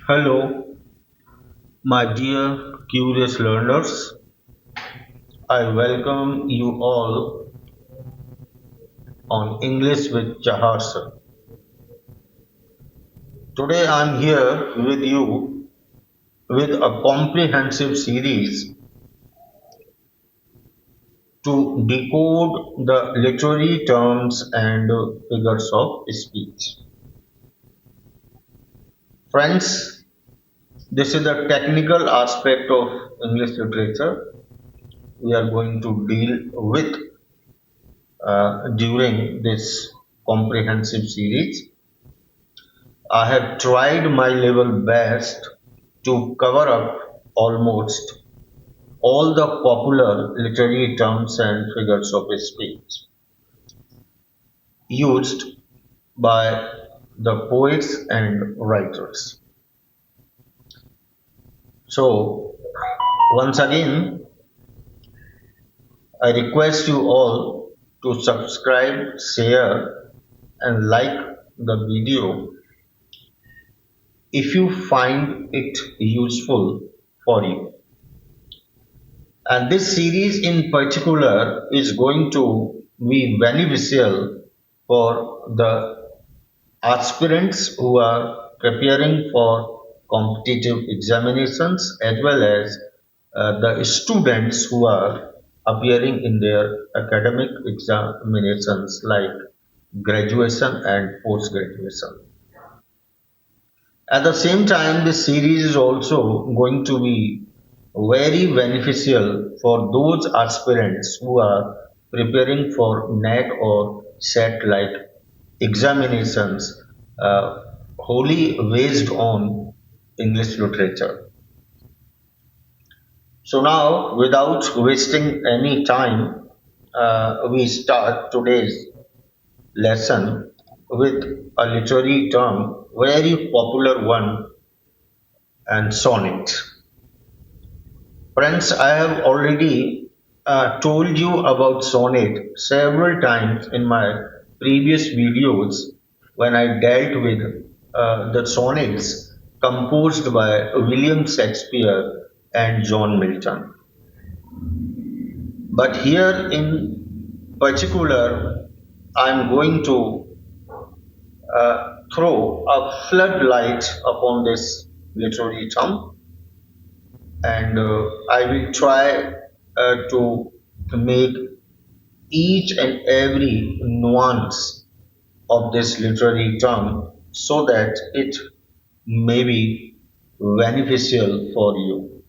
Hello, my dear curious learners. I welcome you all on English with Chahar sir. Today I'm here with you with a comprehensive series to decode the literary terms and figures of speech. Friends, this is the technical aspect of English literature we are going to deal with during this comprehensive series. I have tried my level best to cover up almost all the popular literary terms and figures of speech used by the poets and writers. So, once again, I request you all to subscribe, share, and like the video if you find it useful for you. And this series in particular is going to be beneficial for the aspirants who are preparing for competitive examinations as well as the students who are appearing in their academic examinations like graduation and post graduation. At the same time, this series is also going to be very beneficial for those aspirants who are preparing for NET or SET like examinations wholly based on English literature. So now, without wasting any time, we start today's lesson with a literary term, very popular one, and sonnet. Friends, I have already told you about sonnet several times in my previous videos when I dealt with the sonnets composed by William Shakespeare and John Milton. But here in particular, I'm going to throw a floodlight upon this literary term and I will try to make each and every nuance of this literary term so that it may be beneficial for you.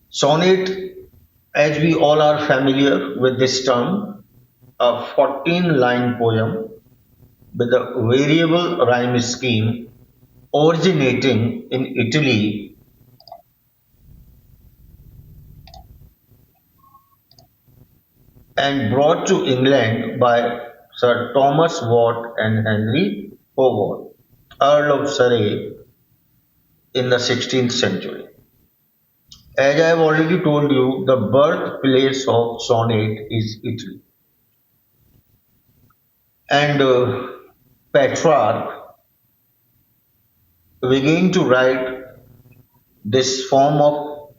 Sonnet, as we all are familiar with this term, a 14-line poem with a variable rhyme scheme originating in Italy and brought to England by Sir Thomas Watt and Henry Howard, Earl of Surrey, in the 16th century. As I have already told you, the birthplace of sonnet is Italy. And Petrarch began to write this form of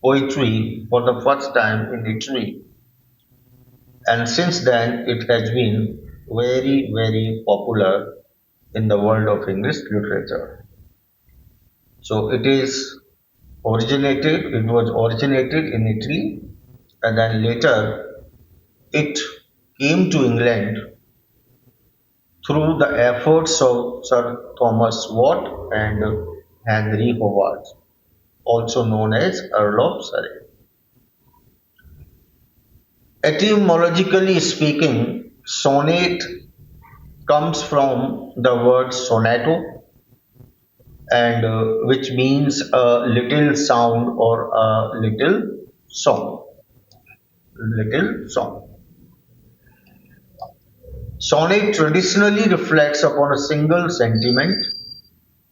poetry for the first time in Italy, and since then it has been very, very popular in the world of English literature. So it was originated in Italy, and then later it came to England through the efforts of Sir Thomas Watt and Henry Howard, also known as Earl of Surrey. Etymologically speaking, sonnet comes from the word sonato and which means a little sound or a little song. Sonnet traditionally reflects upon a single sentiment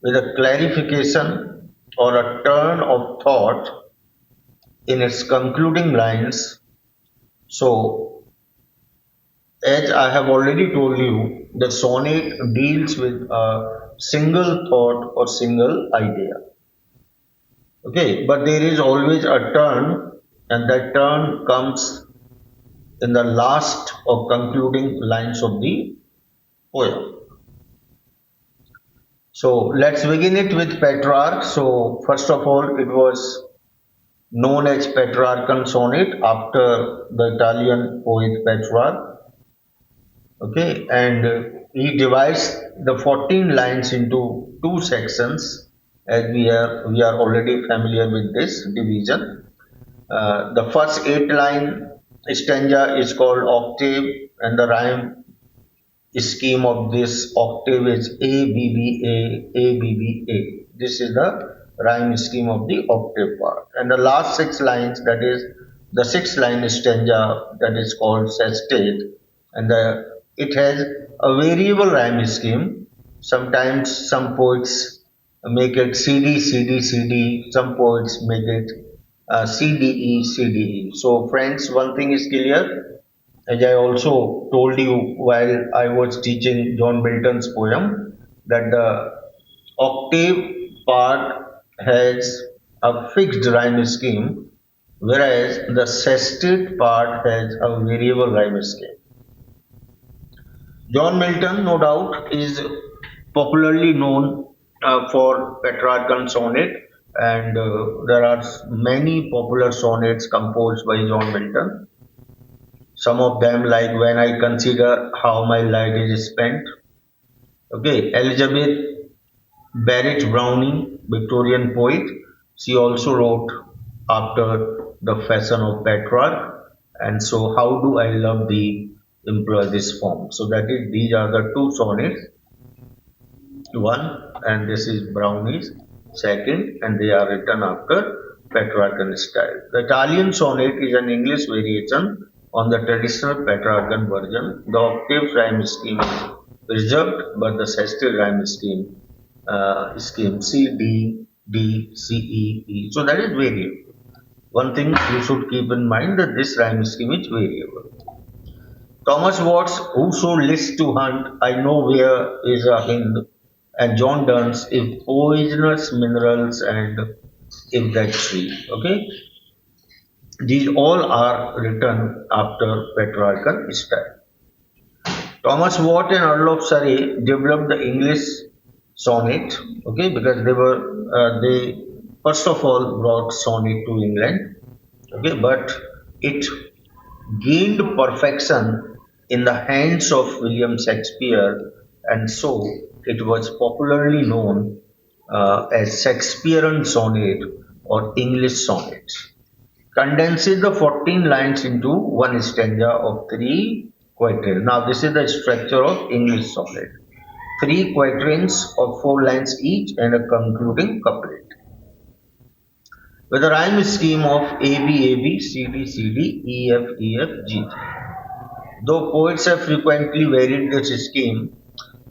with a clarification or a turn of thought in its concluding lines. So, as I have already told you, The sonnet deals with a single thought or single idea. Okay, but there is always a turn, and that turn comes in the last or concluding lines of the poem. So let's begin it with Petrarch. So first of all, it was known as Petrarchan sonnet after the Italian poet Petrarch. Okay, and he divides the 14 lines into two sections, as we are already familiar with this division. The first 8 line stanza is called octave, and the rhyme scheme of this octave is A B B A A B B A. This is the rhyme scheme of the octave part. And the last 6 lines, that is the 6 line stanza, that is called sestet, and it has a variable rhyme scheme. Sometimes some poets make it CD CD CD. Some poets make it CDE CDE. So friends, one thing is clear, as I also told you while I was teaching John Milton's poem, that the octave part has a fixed rhyme scheme, whereas the sestet part has a variable rhyme scheme. John Milton, no doubt, is popularly known for Petrarchan sonnet, and there are many popular sonnets composed by John Milton. Some of them, like When I Consider How My Life Is Spent. Okay, Elizabeth Barrett Browning, Victorian poet, she also wrote after the fashion of Petrarch. And so, How Do I Love Thee employ this form. So that is, these are the two sonnets, one, and this is Brownie's second, and they are written after Petrarchan style. The Italian sonnet is an English variation on the traditional Petrarchan version. The octave rhyme scheme is preserved, but the sestet rhyme scheme C D D C E E. So that is variable. One thing you should keep in mind, that this rhyme scheme is variable. Thomas Watts, whoso lists to hunt, I know where is a hind, and John Donne's, if poisonous minerals and if that tree. Okay, these all are written after Petrarchan style. Thomas Watt and Earl of Surrey developed the English sonnet. Okay, because they first of all brought sonnet to England. Okay, but it gained perfection in the hands of William Shakespeare, and so it was popularly known as Shakespearean sonnet or English sonnet. Condenses the 14 lines into one stanza of 3 quatrains. Now, this is the structure of English sonnet: 3 quatrains of 4 lines each and a concluding couplet, with a rhyme scheme of AB, CD, CD, EF, EF, GG. Though poets have frequently varied this scheme,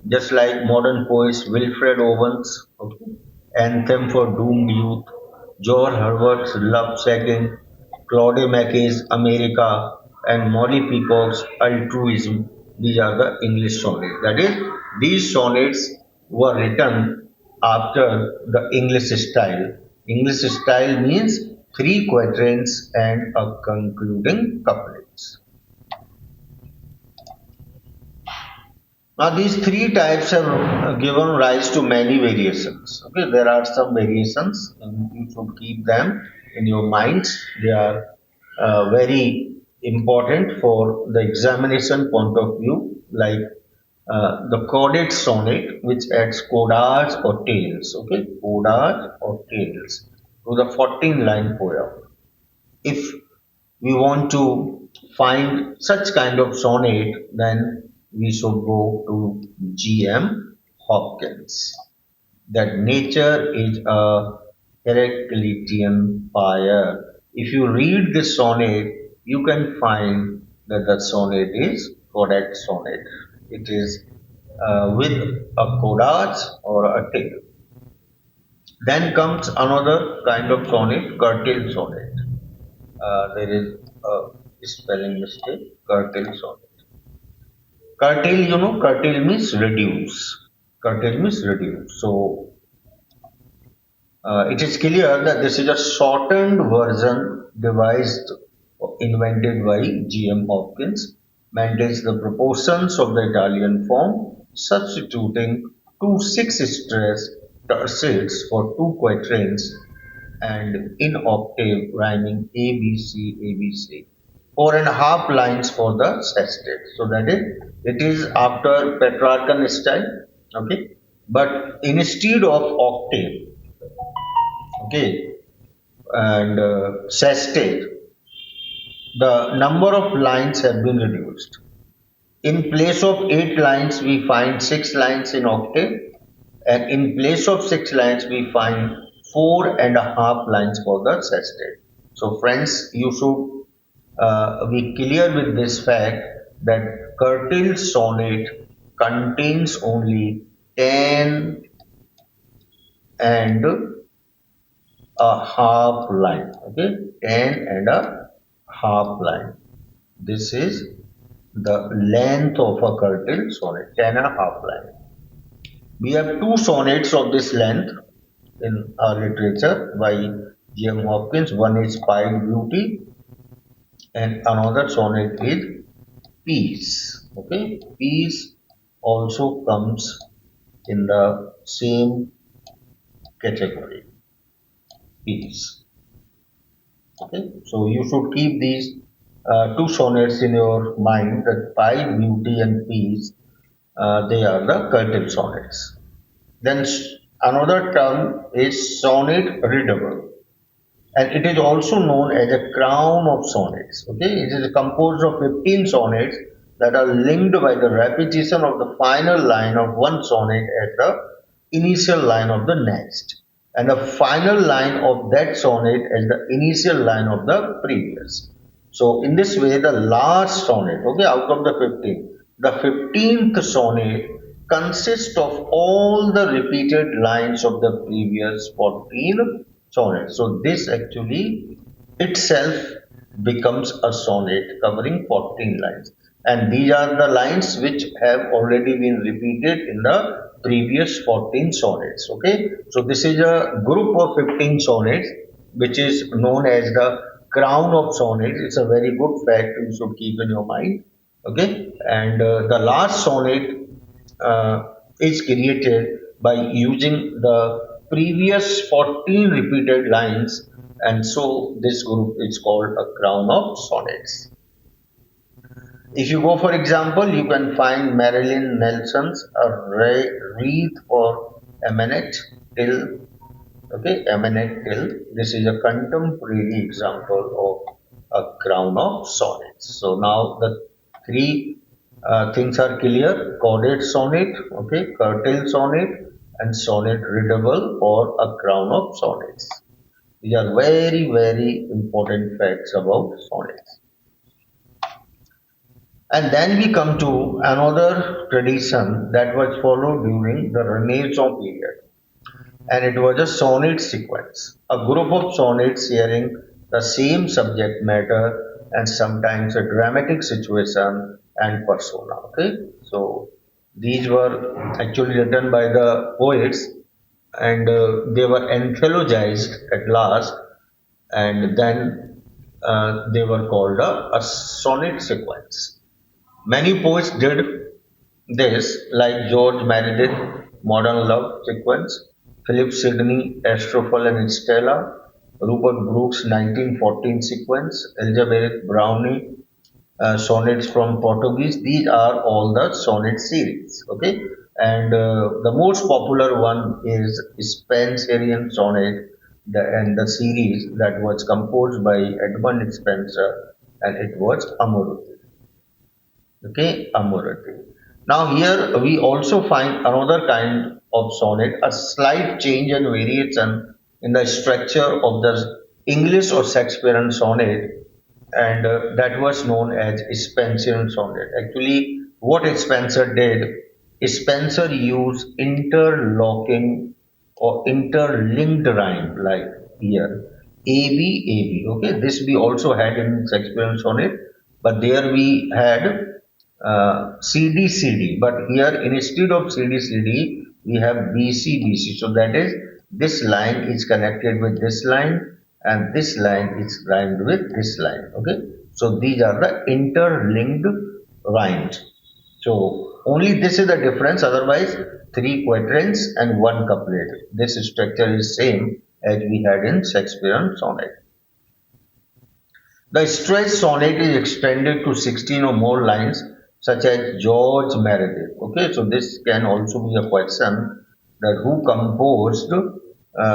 just like modern poets Wilfred Owen's, okay, Anthem for Doomed Youth, George Herbert's Love Sacking, Claude Mackay's America, and Molly Peacock's Altruism. These are the English sonnets. That is, these sonnets were written after the English style. English style means 3 quatrains and a concluding couplets. Now, these three types have given rise to many variations. Okay, there are some variations, and you should keep them in your minds. They are very important for the examination point of view, like the coded sonnet, which adds codas or tails. Okay, codas or tails to the 14-line poem. If we want to find such kind of sonnet, then we should go to G.M. Hopkins. That nature is a Heraclitean fire. If you read this sonnet, you can find that the sonnet is correct sonnet. It is with a codage or a tail. Then comes another kind of sonnet, curtail sonnet. There is a spelling mistake, curtail sonnet. Curtail, curtail means reduce. Curtail means reduce. So it is clear that this is a shortened version devised or invented by G.M. Hopkins, maintains the proportions of the Italian form, substituting two six-stressed tercets for two quatrains and in octave rhyming ABC, ABC. 4.5 lines for the sestet. So that is, it is after Petrarchan style, okay. But instead of octave, okay, and sestet, the number of lines have been reduced. In place of 8 lines, we find 6 lines in octave, and in place of 6 lines, we find 4.5 lines for the sestet. So, friends, you should be clear with this fact that curtailed sonnet contains only 10 and a half line, okay, 10 and a half line. This is the length of a curtailed sonnet, 10 and a half line. We have two sonnets of this length in our literature by G.M. Hopkins. One is Pied Beauty and another sonnet is Peace. Okay, Peace also comes in the same category. Peace. Okay, so you should keep these two sonnets in your mind, that Pied Beauty and Peace, they are the curtailed sonnets. Then another term is sonnet readable, and it is also known as a crown of sonnets. Okay, it is composed of 15 sonnets that are linked by the repetition of the final line of one sonnet at the initial line of the next, and the final line of that sonnet as the initial line of the previous. So, in this way, the last sonnet, okay, out of the 15, the 15th sonnet consists of all the repeated lines of the previous 14 sonnets. So, this actually itself becomes a sonnet covering 14 lines. And these are the lines which have already been repeated in the previous 14 sonnets. Okay, so this is a group of 15 sonnets which is known as the crown of sonnets. It's a very good fact you should keep in your mind. Okay, and the last sonnet is created by using the previous 14 repeated lines, and so this group is called a crown of sonnets. If you go for example, you can find Marilyn Nelson's A Wreath for Eminent Till. Okay, Eminent Till. This is a contemporary example of a crown of sonnets. So now the three things are clear: chorded sonnet, okay, curtailed sonnet, and sonnet readable or a crown of sonnets. These are very, very important facts about sonnets. And then we come to another tradition that was followed during the Renaissance period, and it was a sonnet sequence, a group of sonnets sharing the same subject matter and sometimes a dramatic situation and persona. Okay, so these were actually written by the poets, and they were anthologized at last, and then they were called a sonnet sequence. Many poets did this, like George Meredith, Modern Love Sequence, Philip Sidney, Astrophil and Stella, Rupert Brooke's 1914 sequence, Elizabeth Brownie, sonnets from Portuguese. These are all the sonnet series. Okay, and the most popular one is Spenserian sonnet, and the series that was composed by Edmund Spenser, and it was Amorute. Okay, Amorati. Now here we also find another kind of sonnet, a slight change and variation in the structure of the English or Shakespearean sonnet, and that was known as Spenserian sonnet. Actually, what Spencer did, Spencer used interlocking or interlinked rhyme, like here A B A B. Okay, this we also had in Shakespearean sonnet, but there we had CD CD, but here instead of CD CD we have BC BC. So that is, this line is connected with this line and this line is rhymed with this line. Okay, so these are the interlinked rhymes. So only this is the difference. Otherwise, three quatrains and one couplet. This structure is same as we had in Shakespearean sonnet. The stretched sonnet is extended to 16 or more lines, such as George Meredith. Okay, so this can also be a question, that who composed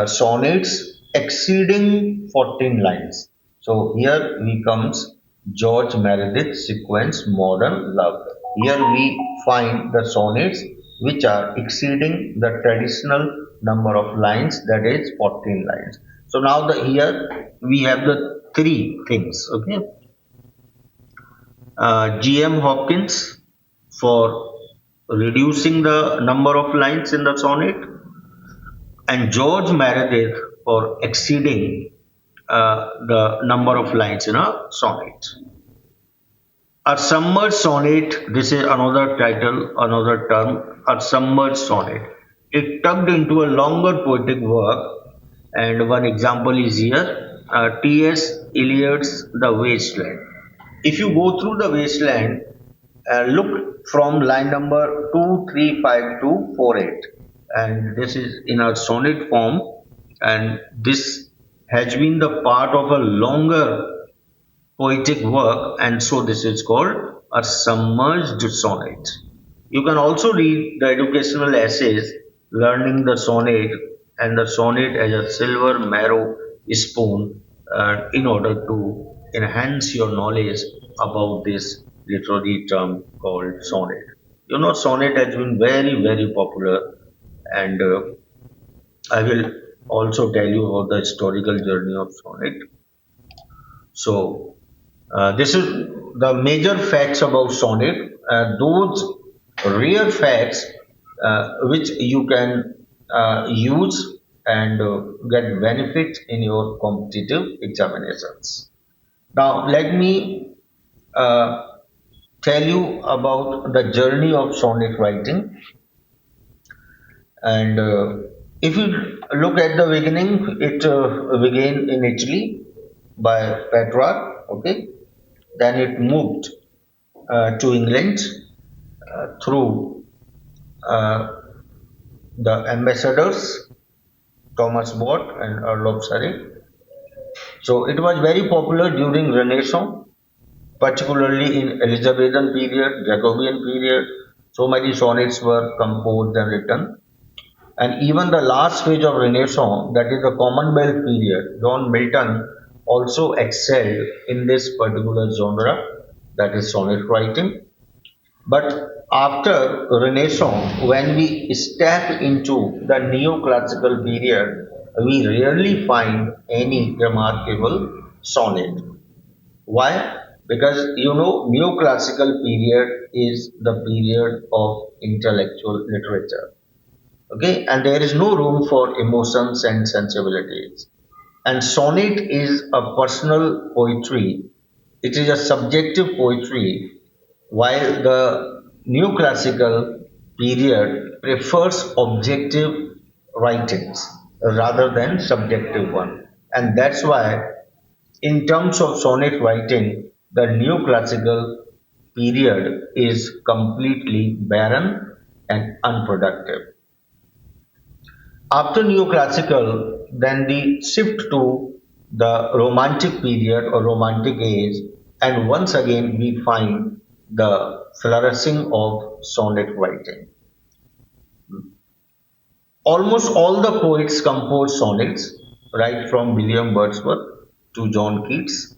sonnets exceeding 14 lines. So here we comes George Meredith sequence Modern Love. Here we find the sonnets which are exceeding the traditional number of lines, that is 14 lines. So now the here we have the three things. Okay, G.M. Hopkins for reducing the number of lines in the sonnet, and George Meredith for exceeding the number of lines in a sonnet. A submerged sonnet, this is another title, another term, a submerged sonnet. It tucked into a longer poetic work, and one example is here, T.S. Eliot's The Wasteland. If you go through The Wasteland, look from line number 235 to 48, and this is in a sonnet form, and this has been the part of a longer poetic work, and so this is called a submerged sonnet. You can also read the educational essays Learning the Sonnet and the Sonnet as a Silver Marrow Spoon, in order to enhance your knowledge about this literary term called sonnet. You know, sonnet has been very, very popular, and I will also tell you about the historical journey of sonnet. So, this is the major facts about sonnet. Those rare facts which you can use and get benefit in your competitive examinations. Now, let me uh, tell you about the journey of sonnet writing. And if you look at the beginning, it began in Italy by Petrarch. Okay, then it moved to England through uh, the ambassadors Thomas Watt and Earl of Surrey. So it was very popular during Renaissance, particularly in Elizabethan period, Jacobean period. So many sonnets were composed and written. And even the last stage of Renaissance, that is the Commonwealth period, John Milton also excelled in this particular genre, that is sonnet writing. But after Renaissance, when we step into the neoclassical period, we rarely find any remarkable sonnet. Why? Because you know, neoclassical period is the period of intellectual literature. Okay, and there is no room for emotions and sensibilities. And sonnet is a personal poetry, it is a subjective poetry, while the neoclassical period prefers objective writings rather than subjective one. And that's why, in terms of sonnet writing, the neoclassical period is completely barren and unproductive. After neoclassical, then the shift to the romantic period or romantic age, and once again we find the flourishing of sonnet writing. Almost all the poets composed sonnets, right from William Wordsworth to John Keats,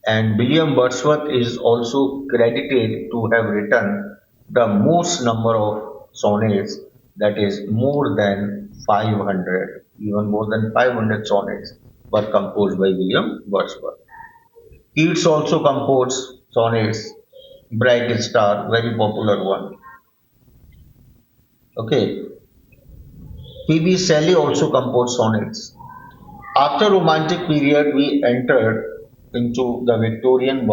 and William Wordsworth is also credited to have written the most number of sonnets, that is more than 500, even more than 500 sonnets were composed by William Wordsworth. Keats also composed sonnets, Bright Star, very popular one. Okay, Phoebe Shelley also composed sonnets. After Romantic period, we entered into the Victorian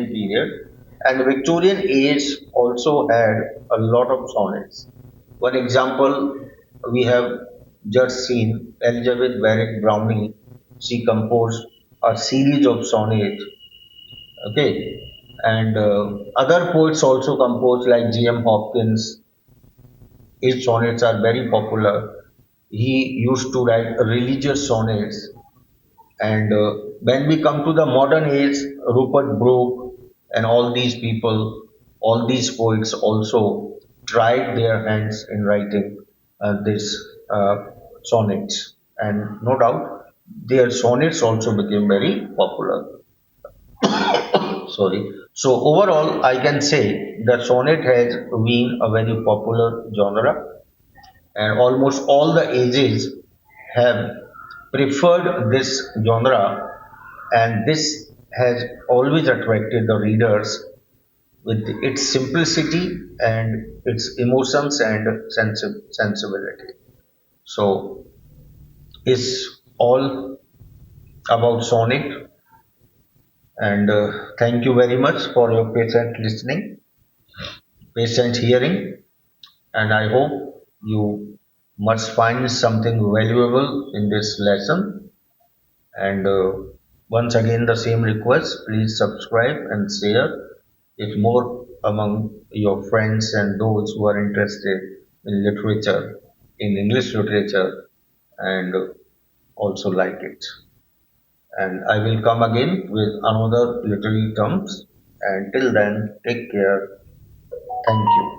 period, And Victorian age also had a lot of sonnets. One example we have just seen Elizabeth Barrett Browning. She composed a series of sonnets. Okay, and other poets also composed like G.M. Hopkins. His sonnets are very popular. He used to write religious sonnets. And when we come to the modern age, Rupert Brooke and all these people, all these poets also tried their hands in writing this sonnets. And no doubt, their sonnets also became very popular. Sorry. So overall, I can say that sonnet has been a very popular genre, and almost all the ages have preferred this genre, and this has always attracted the readers with its simplicity and its emotions and sensibility. So it's all about sonnet, and thank you very much for your patient listening, patient hearing, and I hope you must find something valuable in this lesson. And once again, the same request, please subscribe and share it more among your friends and those who are interested in literature, in English literature, and also like it. And I will come again with another literary terms. And till then, take care. Thank you.